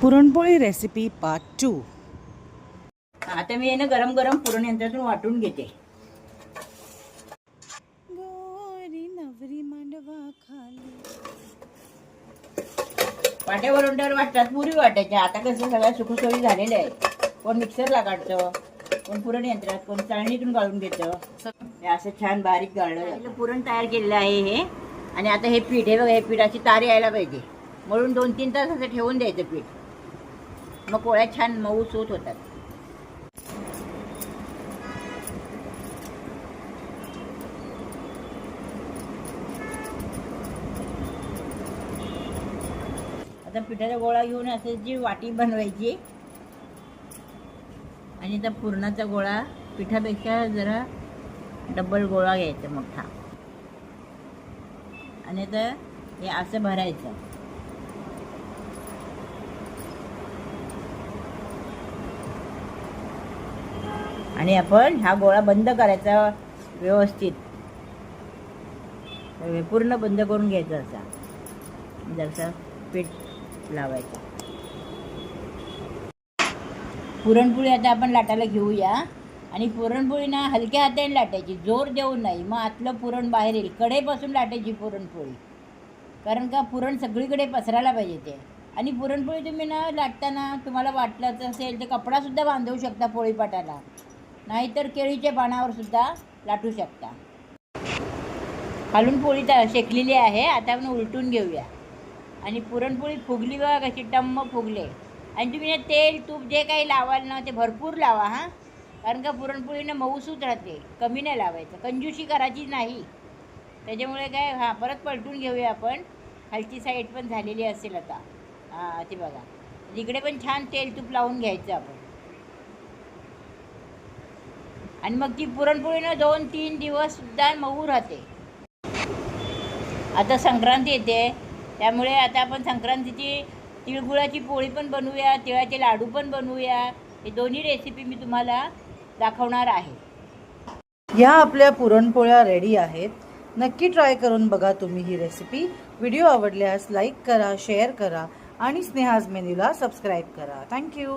Puran poli recipe part 2। आता मी ना गरम गरम पुरण यंत्रातून वाटून घेते। गोरी नवरी मांडवा खाली वाट्यावर उंटावर वाटतात, पुरी वाटायच्या। आता कसं सगळ्या सुखसोयी झालेल्या आहेत। कोण मिक्सरला काढतं, कोण पुरण यंत्रात, कोण चाळणीतून गाळून घेतं। हे असं छान बारीक गाळलं पुरण तयार केलेलं आहे हे। आणि आता हे पीठ, हे बघा, हे पीठाची तार यायला पाहिजे म्हणून 2-3 तास असं ठेवून द्यायचं पीठ। मग पोळ्या छान मऊ सूत होतात। आता पिठाचा गोळा घेऊन असं जी वाटी बनवायची आणि त्या पुरणाचा गोळा पिठापेक्षा जरा डबल गोळा घ्यायचा मोठा आणि आता हे असं भरायचं। आणि आपण हा गोळा बंद करायचा व्यवस्थित, पूर्ण बंद करून घ्यायचा। असा जरासा पीठ लावायचं। पुरणपोळी आता आपण लाटायला घेऊया। आणि पुरणपोळी ना हलक्या हाताने लाटायची, जोर देऊन नाही, मग आतलं पुरण बाहेर येईल। कडेपासून लाटायची पुरणपोळी, कारण का पुरण सगळीकडे पसरायला पाहिजे ते। आणि पुरणपोळी तुम्ही ना लाटताना तुम्हाला वाटलं असेल तर कपडासुद्धा बांधू शकता पोळीपाटाला, नाहीतर केळीच्या पानावर सुद्धा लाटू शकता। खालून पोळी शेकलेली आहे, आता आपण उलटून घेऊया। आणि पुरणपोळी फुगली बघा कशी टम्म फुगले। आणि तुम्ही ना तेल तूप जे काही लावाल ना ते भरपूर लावा हां, कारण का पुरणपोळीनं मऊसूत राहते। कमी नाही लावायचं, कंजूशी करायची नाही। त्याच्यामुळे काय, हां परत पलटून घेऊया आपण। खालची साईड पण झालेली असेल आता, हां ती बघा, इकडे पण छान तेल तूप लावून घ्यायचं आपण। आणि मग ती पुरणपोळीनं 2-3 दिवस सुद्धा मऊ राहते। आता संक्रांती येते, त्यामुळे आता आपण संक्रांतीची तिळगुळाची पोळी पण बनवूया, तिळाचे लाडू पण बनवूया। हे दोन्ही रेसिपी मी तुम्हाला दाखवणार आहे। या आपल्या पुरणपोळ्या रेडी आहेत। नक्की ट्राय करून बघा तुम्ही ही रेसिपी। व्हिडिओ आवडल्यास लाईक करा, शेअर करा आणि स्नेहाज मेन्यूला सबस्क्राईब करा। थँक्यू।